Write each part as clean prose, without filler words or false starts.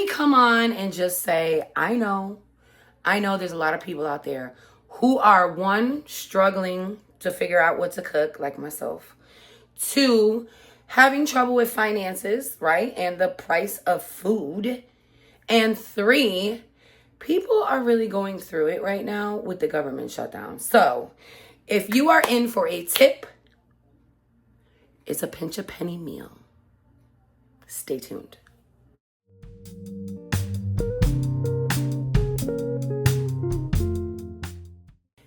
me come on and just say, I know there's a lot of people out there who are, one, struggling to figure out what to cook, like myself. Two, having trouble with finances, right? And the price of food. And three, people are really going through it right now with the government shutdown. So if you are in for a tip, it's a pinch a penny meal. Stay tuned.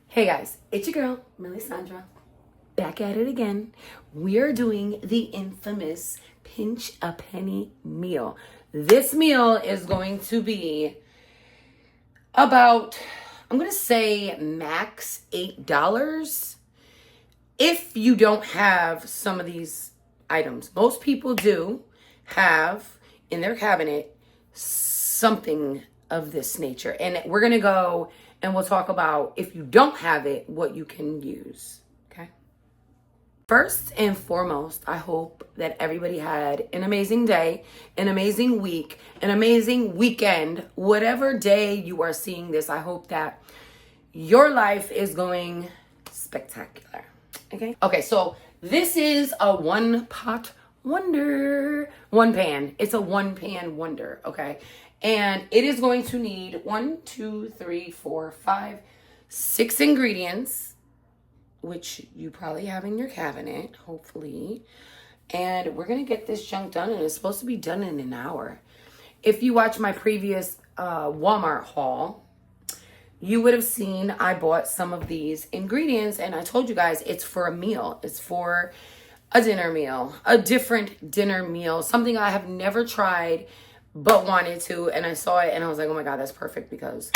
Hey guys, it's your girl, Melisandra, back at it again. We are doing the infamous pinch a penny meal. This meal is going to be about, I'm going to say max $8 if you don't have some of these items. Most people do have in their cabinet something of this nature. And we're going to go and we'll talk about, if you don't have it, what you can use. Okay. First and foremost, I hope that everybody had an amazing day, an amazing week, an amazing weekend. Whatever day you are seeing this, I hope that your life is going spectacular. Okay. Okay. So this is a one pan. It's a one pan wonder. Okay. And it is going to need 6 ingredients, which you probably have in your cabinet, hopefully. And we're going to get this junk done, and it's supposed to be done in an hour. If you watch my previous Walmart haul, you would have seen I bought some of these ingredients, and I told you guys it's for a meal. It's for a dinner meal, a different dinner meal, something I have never tried but wanted to, and I saw it and I was like, oh my God, that's perfect, because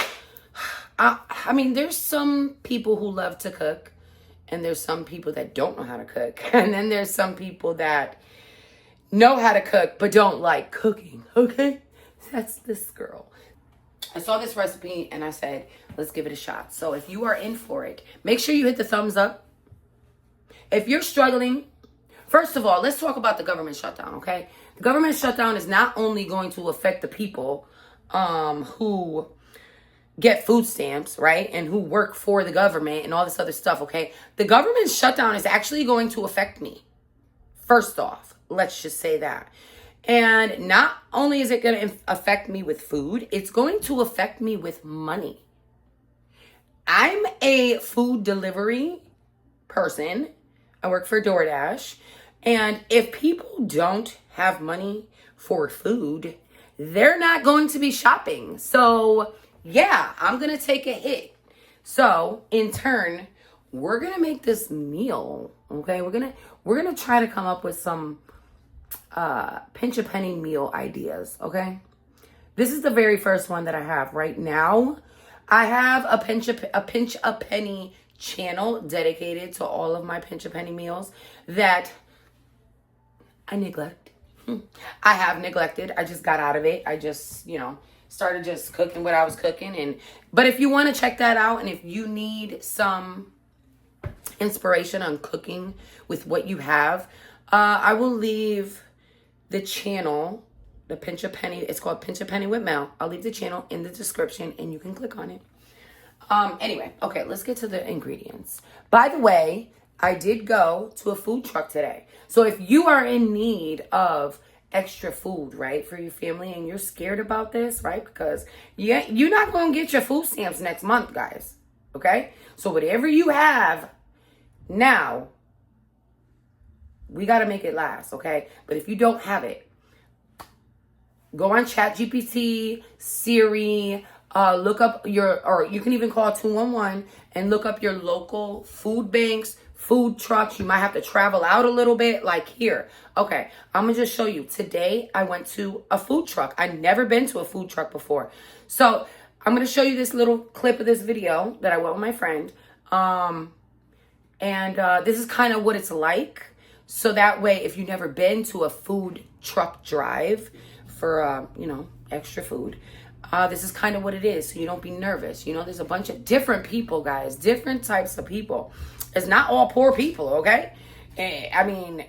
I mean, there's some people who love to cook, and there's some people that don't know how to cook, and then there's some people that know how to cook but don't like cooking. Okay, that's this girl. I saw this recipe and I said, let's give it a shot. So if you are in for it, make sure you hit the thumbs up. If you're struggling, first of all, let's talk about the government shutdown, okay? The government shutdown is not only going to affect the people who get food stamps, right? And who work for the government and all this other stuff, okay? The government shutdown is actually going to affect me. First off, let's just say that. And not only is it going to affect me with food, it's going to affect me with money. I'm a food delivery person. I work for DoorDash. And if people don't have money for food, they're not going to be shopping. So yeah, I'm going to take a hit. So in turn, we're going to make this meal. Okay. We're going to try to come up with some pinch a penny meal ideas. Okay. This is the very first one that I have right now. I have a pinch a penny channel dedicated to all of my pinch a penny meals that I neglect. I have neglected. I just got out of it. I just, started just cooking what I was cooking. But if you want to check that out, and if you need some inspiration on cooking with what you have, I will leave the channel, the Pinch a Penny. It's called Pinch a Penny with Mel. I'll leave the channel in the description and you can click on it. Anyway, okay, let's get to the ingredients. By the way, I did go to a food truck today. So if you are in need of extra food, right, for your family, and you're scared about this, right, because you're not going to get your food stamps next month, guys, okay? So whatever you have now, we got to make it last, okay? But if you don't have it, go on ChatGPT, Siri, look up or you can even call 211 and look up your local food banks, food trucks. You might have to travel out a little bit, like here. Okay, I'm gonna just show you. Today, I went to a food truck. I've never been to a food truck before. So I'm gonna show you this little clip of this video that I went with my friend. This is kind of what it's like. So that way, if you've never been to a food truck drive for, extra food, this is kind of what it is. So you don't be nervous. There's a bunch of different people, guys, different types of people. It's not all poor people, okay? I mean,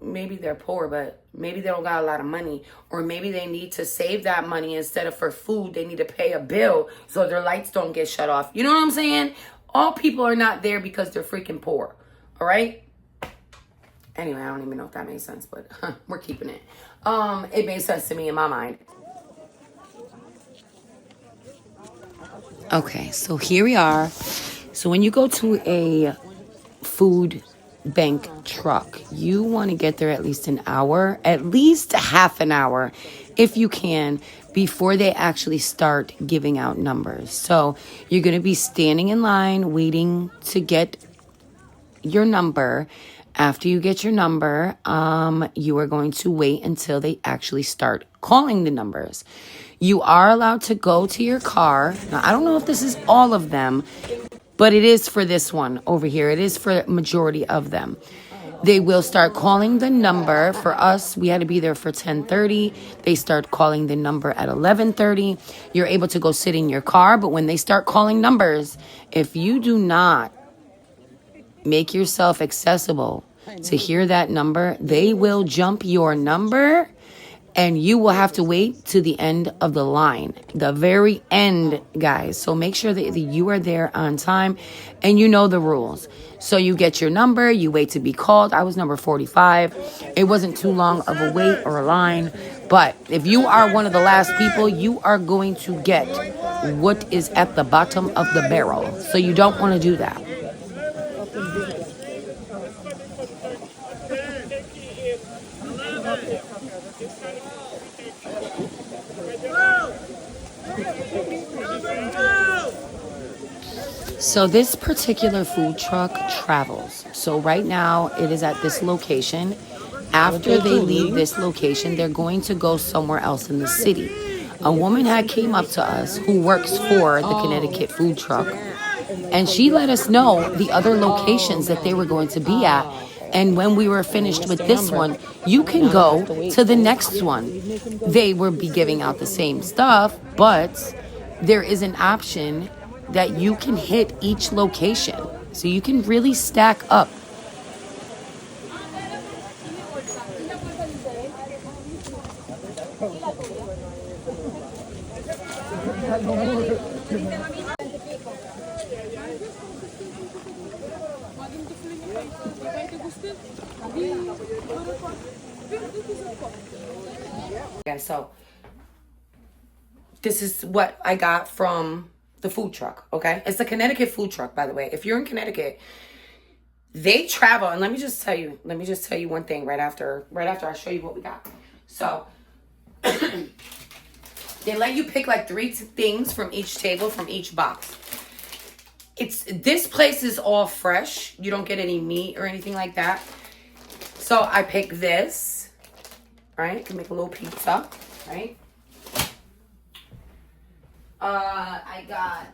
maybe they're poor, but maybe they don't got a lot of money, or maybe they need to save that money instead of for food. They need to pay a bill so their lights don't get shut off. You know what I'm saying? All people are not there because they're freaking poor. All right? Anyway, I don't even know if that made sense, but we're keeping it. It made sense to me in my mind. Okay, so here we are. So when you go to a food bank truck, you want to get there at least an hour, at least half an hour, if you can, before they actually start giving out numbers. So you're going to be standing in line waiting to get your number. After you get your number, you are going to wait until they actually start calling the numbers. You are allowed to go to your car. Now, I don't know if this is all of them, but it is for this one over here. It is for majority of them. They will start calling the number. For us, we had to be there for 10:30. They start calling the number at 11:30. You're able to go sit in your car, but when they start calling numbers, if you do not make yourself accessible to hear that number, they will jump your number and you will have to wait to the end of the line, the very end, guys. So make sure that you are there on time and you know the rules. So you get your number, you wait to be called. I was number 45. It wasn't too long of a wait or a line, but if you are one of the last people, you are going to get what is at the bottom of the barrel. So you don't want to do that. So this particular food truck travels. So right now it is at this location. After they leave this location, they're going to go somewhere else in the city. A woman had came up to us who works for the Connecticut food truck, and she let us know the other locations that they were going to be at. And when we were finished with this one, you can go to the next one. They will be giving out the same stuff, but there is an option that you can hit each location. So you can really stack up. Okay, so this is what I got from the food truck, okay? It's the Connecticut food truck, by the way. If you're in Connecticut, they travel. And let me just tell you one thing right after I show you what we got. So they let you pick like 3 things from each table, from each box. This place is all fresh. You don't get any meat or anything like that. So I picked this, right? You can make a little pizza, right? I got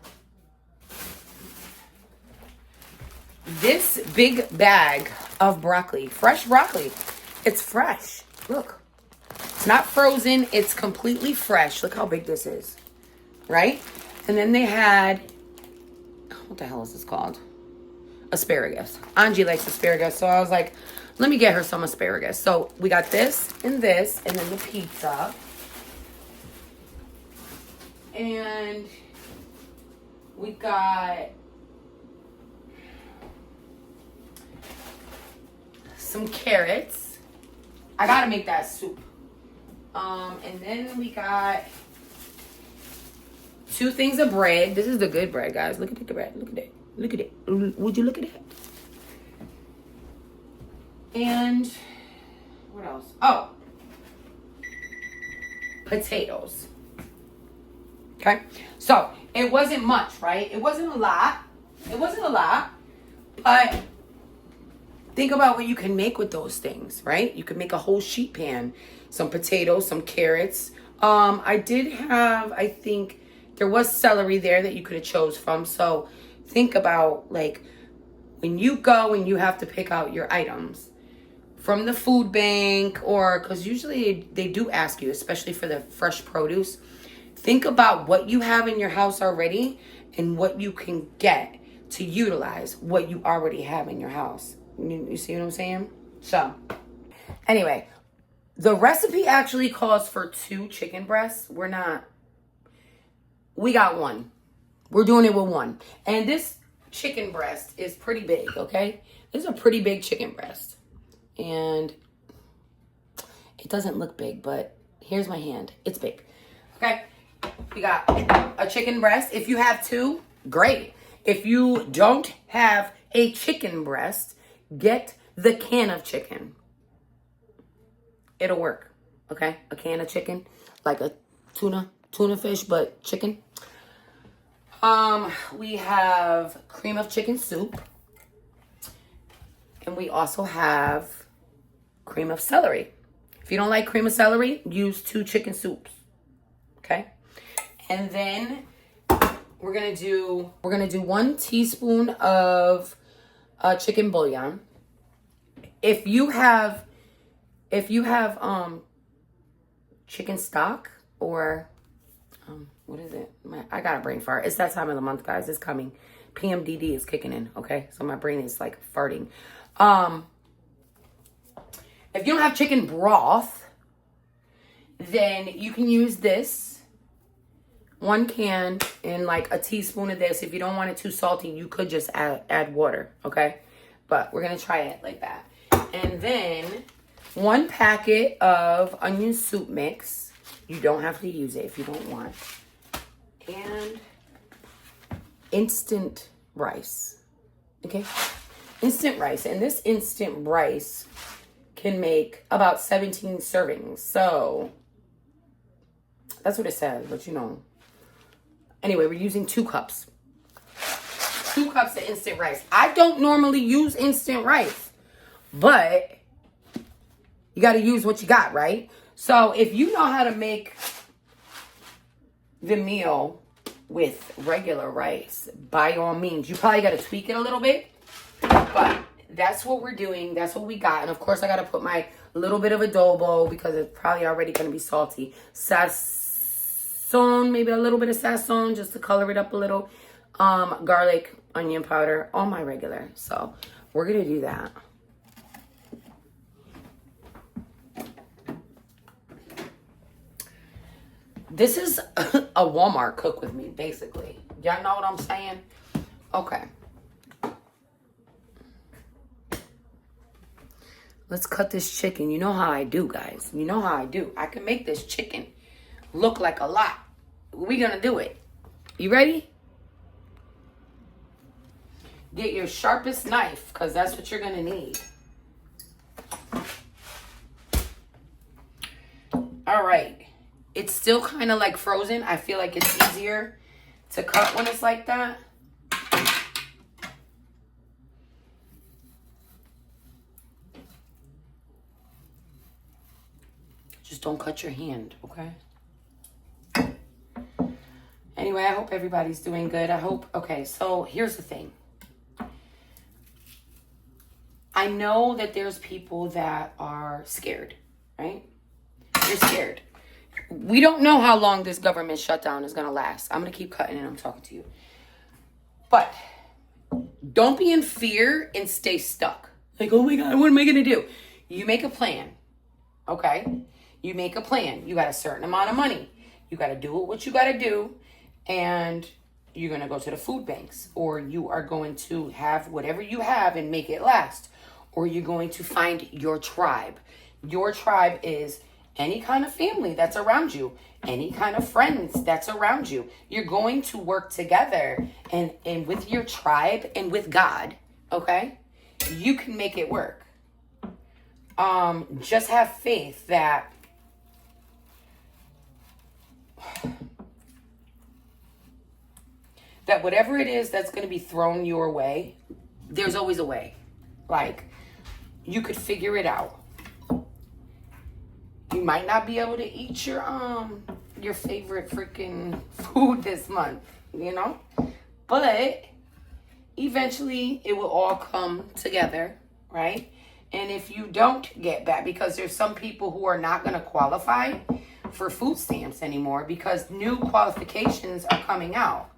this big bag of broccoli, fresh broccoli. It's fresh. Look, it's not frozen. It's completely fresh. Look how big this is, right? And then they had, what the hell is this called? Asparagus. Angie likes asparagus, so I was like, let me get her some asparagus. So we got this, and then the pizza. And we got some carrots. I gotta make that soup. And then we got 2 things of bread. This is the good bread, guys. Look at the bread. Look at it. Look at it. Would you look at it? And what else? Oh, potatoes. Okay, so it wasn't much, right? It wasn't a lot. But think about what you can make with those things, right? You could make a whole sheet pan, some potatoes, some carrots. I did have, I think there was celery there that you could have chose from. So think about like when you go and you have to pick out your items from the food bank, or because usually they do ask you, especially for the fresh produce. Think about what you have in your house already and what you can get to utilize what you already have in your house. You see what I'm saying? So, Anyway, the recipe actually calls for 2 chicken breasts. We got 1. We're doing it with 1. And this chicken breast is pretty big, okay? This is a pretty big chicken breast. And it doesn't look big, but here's my hand. It's big, okay? We got a chicken breast. If you have 2, great. If you don't have a chicken breast, get the can of chicken. It'll work, okay? A can of chicken, like a tuna fish, but chicken. We have cream of chicken soup. And we also have cream of celery. If you don't like cream of celery, use 2 chicken soups, okay? And then we're gonna do 1 teaspoon of chicken bouillon. If you have chicken stock or what is it? I got a brain fart. It's that time of the month, guys. It's coming. PMDD is kicking in, okay? So my brain is like farting. If you don't have chicken broth, then you can use this. 1 can and like a teaspoon of this. If you don't want it too salty, you could just add water, okay? But we're going to try it like that. And then 1 packet of onion soup mix. You don't have to use it if you don't want. And instant rice, okay? Instant rice. And this instant rice can make about 17 servings. So that's what it says, but you know. Anyway, we're using 2 cups. 2 cups of instant rice. I don't normally use instant rice, but you got to use what you got, right? So if you know how to make the meal with regular rice, by all means, you probably got to tweak it a little bit, but that's what we're doing. That's what we got. And of course, I got to put my little bit of adobo because it's probably already going to be salty. Sazon, maybe a little bit of sazon just to color it up a little. Garlic, onion powder, all my regular. So we're going to do that. This is a Walmart cook with me, basically. Y'all know what I'm saying? Okay. Let's cut this chicken. You know how I do, guys. You know how I do. I can make this chicken look like a lot. We're going to do it. You ready? Get your sharpest knife, because that's what you're going to need. All right. It's still kind of like frozen. I feel like it's easier to cut when it's like that. Just don't cut your hand, okay? Anyway, I hope everybody's doing good. Okay, so here's the thing. I know that there's people that are scared, right? They're scared. We don't know how long this government shutdown is going to last. I'm going to keep cutting and I'm talking to you. But don't be in fear and stay stuck. Like, oh my God, what am I going to do? You make a plan, okay? You make a plan. You got a certain amount of money. You got to do what you got to do. And you're going to go to the food banks. Or you are going to have whatever you have and make it last. Or you're going to find your tribe. Your tribe is any kind of family that's around you, any kind of friends that's around you. You're going to work together and with your tribe and with God, okay? You can make it work. Just have faith that whatever it is that's going to be thrown your way, there's always a way. Like, you could figure it out. You might not be able to eat your favorite freaking food this month, you know? But eventually it will all come together, right? And if you don't get back, because there's some people who are not going to qualify for food stamps anymore because new qualifications are coming out.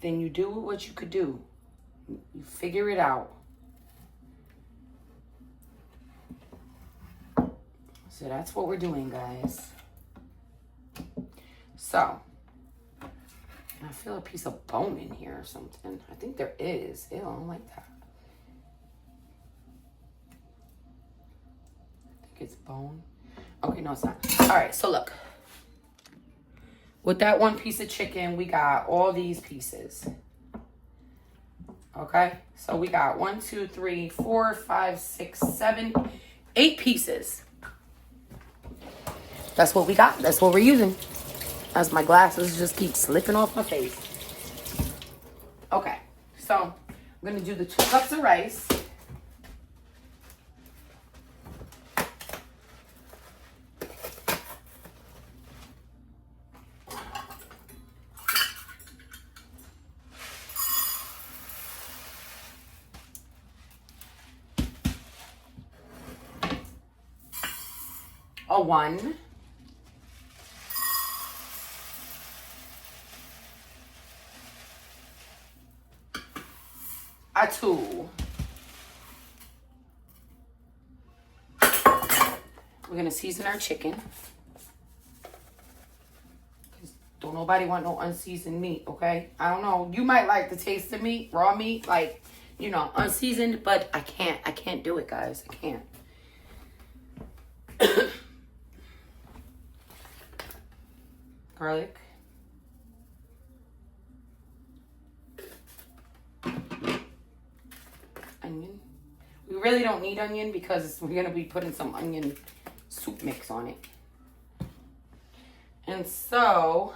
Then you do what you could do. You figure it out. So that's what we're doing, guys. So, I feel a piece of bone in here or something. I think there is. Ew, I don't like that. I think it's bone. Okay, no, it's not. All right, so look. With that one piece of chicken, we got all these pieces. Okay, so we got 1, 2, 3, 4, 5, 6, 7, 8 pieces. That's what we got. That's what we're using. As my glasses just keep slipping off my face. Okay, so I'm going to do the 2 cups of rice. A 1. A 2. We're going to season our chicken. Don't nobody want no unseasoned meat, okay? I don't know. You might like the taste of meat, raw meat, like, you know, unseasoned, but I can't do it, guys. I can't. Garlic. Onion. We really don't need onion because we're going to be putting some onion soup mix on it. And so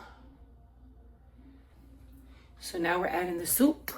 now we're adding the soup.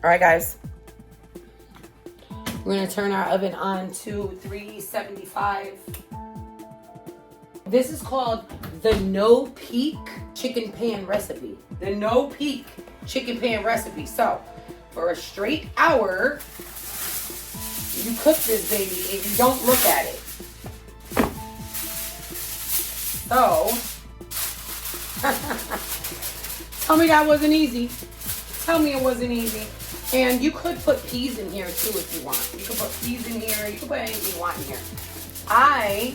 All right, guys. We're going to turn our oven on to 375. This is called the no peak chicken pan recipe. The no peak chicken pan recipe. So, for a straight hour, you cook this baby and you don't look at it. So, tell me that wasn't easy. Tell me it wasn't easy. And you could put peas in here too if you want. You could put peas in here. You could put anything you want in here. I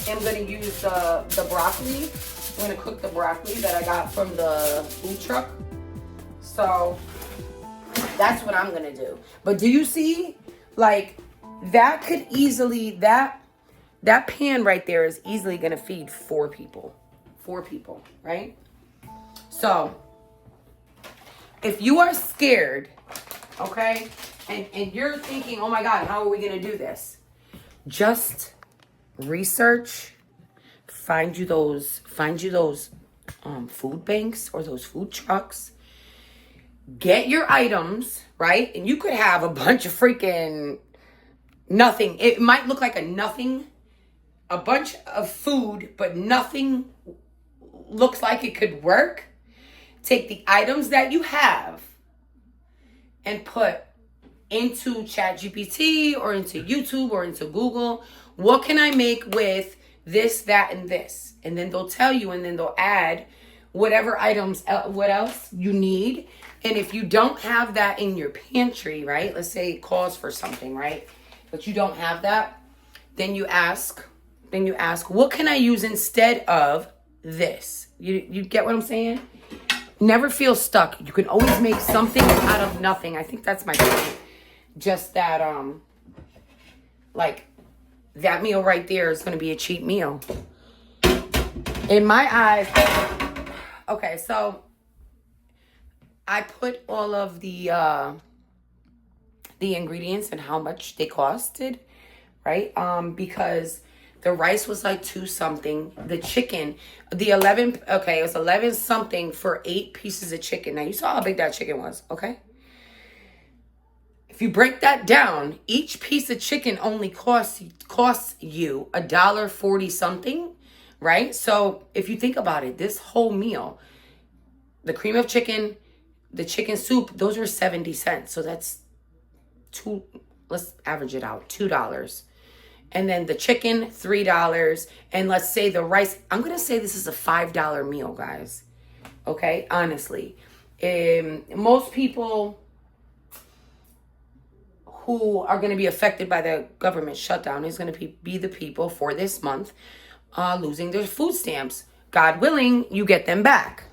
am going to use the broccoli. I'm going to cook the broccoli that I got from the food truck. So that's what I'm going to do. But do you see? Like, that could easily, that pan right there is easily going to feed 4 people. 4 people, right? So if you are scared, okay, and you're thinking, oh my God, how are we going to do this? Just research, find you those food banks or those food trucks. Get your items, right? And you could have a bunch of freaking nothing. It might look like a bunch of food, but nothing looks like it could work. Take the items that you have and put into ChatGPT or into YouTube or into Google. What can I make with this, that, and this? And then they'll tell you, and then they'll add whatever items, what else you need. And if you don't have that in your pantry, right? Let's say it calls for something, right? but you don't have that, then you ask, what can I use instead of this? You get what I'm saying? Never feel stuck. You can always make something out of nothing. I think that's my point. Just that, like, that meal right there is going to be a cheap meal. In my eyes, okay, so I put all of the ingredients and how much they costed, right? Because the rice was like 2 something. The chicken, it was 11 something for 8 pieces of chicken. Now you saw how big that chicken was, okay? If you break that down, each piece of chicken only costs you $1.40 something, right? So if you think about it, this whole meal, the cream of chicken, the chicken soup, those were 70 cents. So that's let's average it out, $2. And then the chicken, $3. And let's say the rice, I'm going to say this is a $5 meal, guys. Okay, honestly. Most people who are going to be affected by the government shutdown is going to be the people for this month losing their food stamps. God willing, you get them back.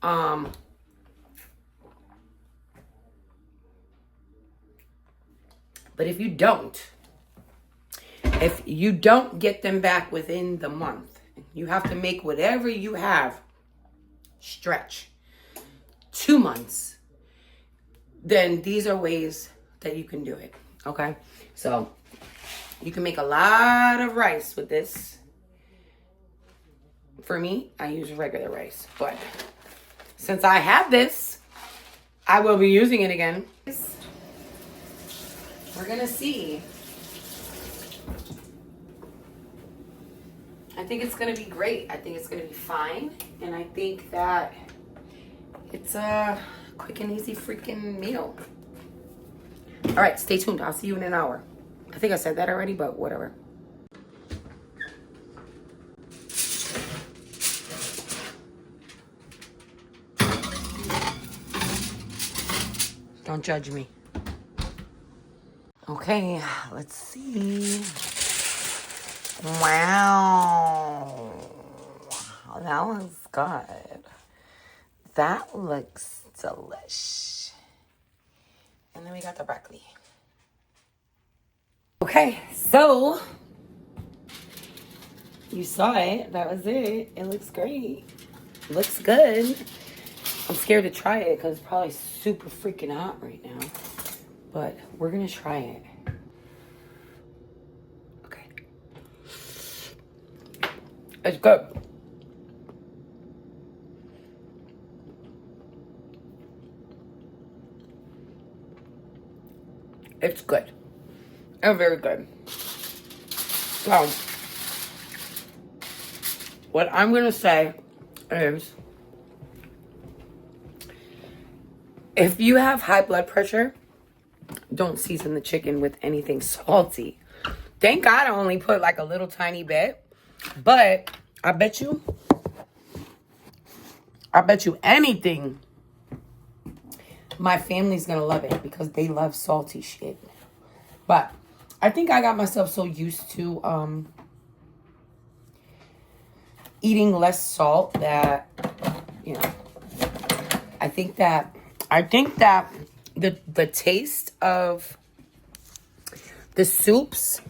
But if you don't get them back within the month, you have to make whatever you have stretch 2 months. Then these are ways that you can do it, okay? So you can make a lot of rice with this. For me, I use regular rice, but since I have this, I will be using it again. We're gonna see. I think it's gonna be great. I think it's gonna be fine, and I think that it's a quick and easy freaking meal. All right, stay tuned. I'll see you in an hour. I think I said that already, but whatever. Don't judge me. Okay, let's see. Wow. That looks good. That looks delish. And then we got the broccoli. Okay, so you saw it. That was it. It looks great. Looks good. I'm scared to try it because it's probably super freaking hot right now. But we're going to try it. Okay. It's good. It's good. And very good. So, what I'm going to say is, if you have high blood pressure, don't season the chicken with anything salty. Thank God I only put like a little tiny bit. But I bet you anything, my family's going to love it because they love salty shit. But I think I got myself so used to eating less salt that, you know, I think that the taste of the soups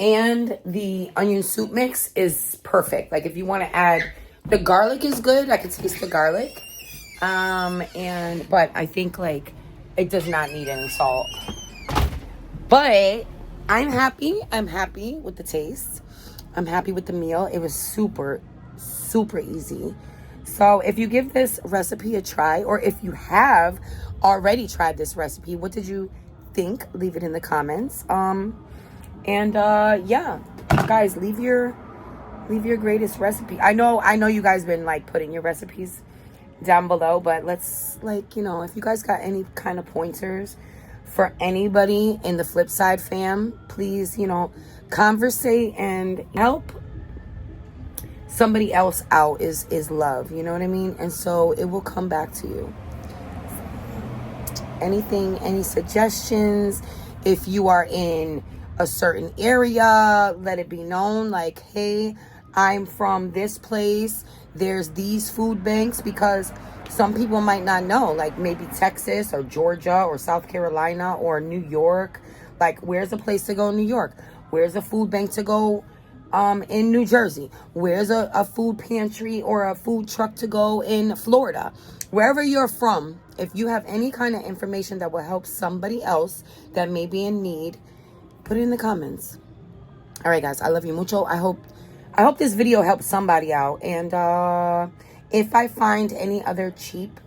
and the onion soup mix is perfect. Like if you want to add, the garlic is good. I can taste the garlic. But I think like it does not need any salt. But I'm happy. I'm happy with the taste. I'm happy with the meal. It was super, super easy. So if you give this recipe a try, or if you have already tried this recipe, what did you think? Leave it in the comments. Yeah, guys, leave your greatest recipe. I know you guys been like putting your recipes down below, but let's, like, you know, if you guys got any kind of pointers for anybody in the Flip Side fam, please, you know, conversate and help somebody else out is love, you know what I mean? And so it will come back to you. Anything, any suggestions, If you are in a certain area, let it be known, like, hey, I'm from this place. There's these food banks, because some people might not know, like maybe Texas or Georgia or South Carolina or New York. Like, where's a place to go in New York? Where's a food bank to go in New Jersey? Where's a food pantry or a food truck to go in Florida? Wherever you're from, if you have any kind of information that will help somebody else that may be in need, put it in the comments. All right, guys, I love you mucho. I hope this video helps somebody out. And if I find any other cheap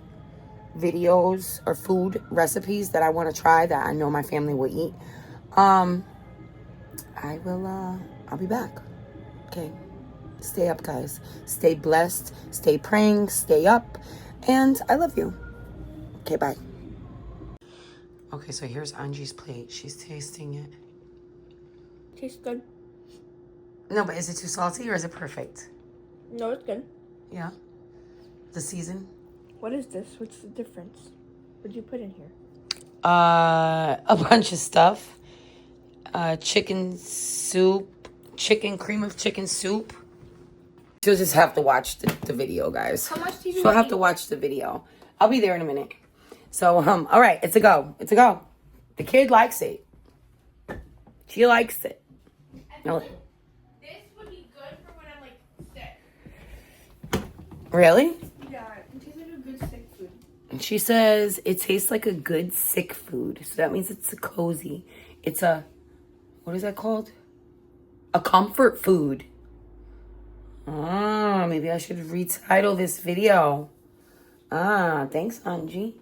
videos or food recipes that I want to try that I know my family will eat, I'll be back. Okay. Stay up, guys. Stay blessed. Stay praying. Stay up. And I love you. Okay, bye. Okay, so here's Angie's plate. She's tasting it. Tastes good. No, but is it too salty or is it perfect? No, it's good. Yeah. The season? What is this? What's the difference? What did you put in here? A bunch of stuff. Chicken soup. Cream of chicken soup. She'll just have to watch the video, guys. How much did you She'll have to watch the video. I'll be there in a minute. So, all right, it's a go. It's a go. The kid likes it. She likes it. No. This would be good for when I'm like sick. Really? Yeah, it tastes like a good sick food. And she says it tastes like a good sick food. So that means it's a cozy. It's a, what is that called? A comfort food. Ah, maybe I should retitle this video. Ah, thanks, Angie.